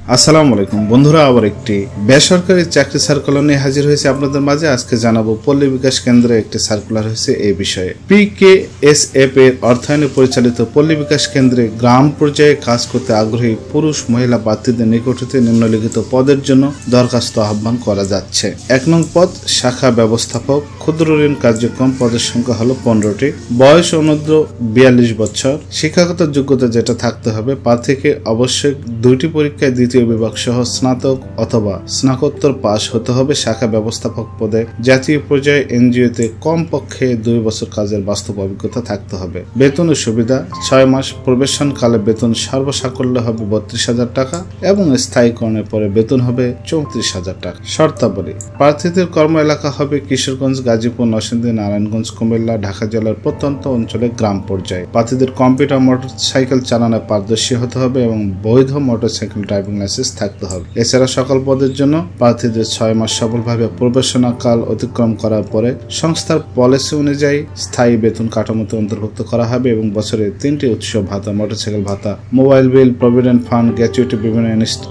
আসসালামু আলাইকুম বন্ধুরা, আবার একটি বেসরকারি চাকরি সার্কুলার নিয়ে হাজির হয়েছে আপনাদের মাঝে। আজকে জানাবো পল্লী বিকাশ কেন্দ্রে একটি সার্কুলার হয়েছে এই বিষয়ে। PKSF এর অর্থায়নে পরিচালিত পল্লী বিকাশ কেন্দ্রে গ্রাম পর্যায়ে কাজ করতে আগ্রহী পুরুষ মহিলা প্রার্থীদের নিকট হতে নিম্নলিখিত পদের জন্য দরখাস্ত আহ্বান করা যাচ্ছে। 1 নং পদ শাখা ব্যবস্থাপক, ক্ষুদ্র ঋণ কার্যক্রম। পদের সংখ্যা হলো 15টি। বয়স অনূর্ধ্ব 42 বছর। শিক্ষাগত যোগ্যতা যেটা থাকতে হবে, প্রার্থীকে অবশ্যই 2টি পরীক্ষায় দ্বিতীয় বিভাগ সহ স্নাতক অথবা স্নাতকোত্তর পাশ হতে হবে। শাখা ব্যবস্থাপক পদে জাতীয় পর্যায়ে এনজিওতে কমপক্ষে 2 বছর কাজের বাস্তব অভিজ্ঞতা থাকতে হবে। বেতন ও সুবিধা: 6 মাস প্রবেশনকালে বেতন সর্বসাকল্য হবে 32,000 টাকা এবং স্থায়ীকরণের পরে বেতন হবে 34,000 টাকা। শর্তাবলী: প্রার্থীদের কর্ম এলাকা হবে কিশোরগঞ্জ, গাজীপুর, নরসিংদী, নারায়ণগঞ্জ, কুমিল্লা, ঢাকা জেলার প্রত্যন্ত অঞ্চলে গ্রাম পর্যায়ে। প্রার্থীদের কম্পিউটার মোটরসাইকেল চালানোয় পারদর্শী হতে হবে এবং বৈধ মোটরসাইকেল ড্রাইভিং লাইসেন্স থাকতে হবে। এছাড়া সকল পদের জন্য প্রার্থীদের 6 মাস সফলভাবে প্রবেশনাকাল অতিক্রম করার পরে সংস্থার পলিসি অনুযায়ী স্থায়ী বেতন কাঠামোতে অন্তর্ভুক্ত করা হবে এবং বছরে 3টি উৎসব ভাতা, মোটরসাইকেল ভাতা, mobile bill, provident fund, gratuity, বিভিন্ন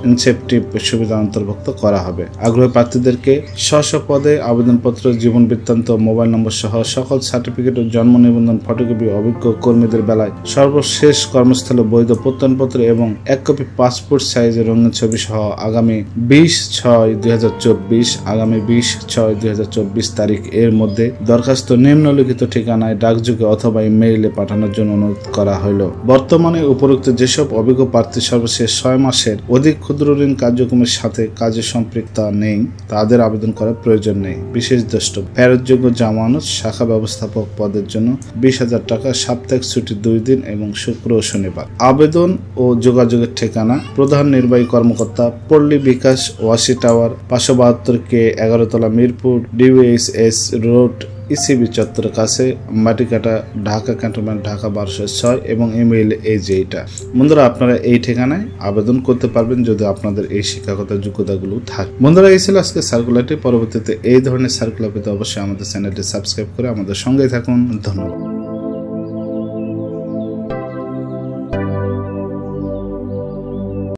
ইনসেপটিভ সুবিধা অন্তর্ভুক্ত করা হবে। আগ্রহী প্রার্থীদেরকে স্ব পদে আবেদনপত্র, জীবন বৃত্তান্ত, মোবাইল নম্বর সহ সকল সার্টিফিকেট ও জন্ম নিবন্ধন ফটোকপি, অভিজ্ঞ কর্মীদের বেলায় সর্বশেষ কর্মস্থলে বৈধ প্রত্যয়নপত্র এবং 1 কপি পাসপোর্ট সাইজের রঙিন ছবি সহ আগামী 20/6/2024 তারিখ এর মধ্যে দরখাস্ত নিম্নলিখিত ঠিকানায় ডাকযোগে অথবা ইমেইলে পাঠানোর জন্য অনুরোধ করা হলো। বর্তমানে উপরোক্ত যেসব অভিজ্ঞ প্রার্থী সর্বশেষ 6 মাসের অধিক ক্ষুদ্র ঋণ কার্যক্রমের সাথে কাজে সম্পৃক্ত নেই, তাদের আবেদন করার প্রয়োজন নেই। বিশেষ দ্রষ্টব্য: ফেরতযোগ্য জামানত শাখা ব্যবস্থাপক পদের জন্য 20,000 টাকা, সাপ্তাহিক ছুটি 2 দিন এবং শুক্র ও শনিবার। আবেদন ও যোগাযোগের ঠিকানা: প্রধান নির্বাহী কর্মকর্তা, পল্লী বিকাশ, ওয়াসি টাওয়ার, 572 কে 11 তলা, মিরপুর, DBHS রোড, ECB চত্বরের কাছে, মাটিকাটা, ঢাকা ক্যান্টনমেন্ট, ঢাকা 1206 এবং ইমেইল এইটা। বন্ধুরা, আপনারা এই ঠিকানায় আবেদন করতে পারবেন যদি আপনাদের এই শিক্ষাগত যোগ্যতাগুলো থাকে। বন্ধুরা, এই ছিল আজকে সার্কুলারটি। পরবর্তীতে এই ধরনের সার্কুলার পেতে অবশ্যই আমাদের চ্যানেলটি সাবস্ক্রাইব করে আমাদের সঙ্গেই থাকুন। ধন্যবাদ।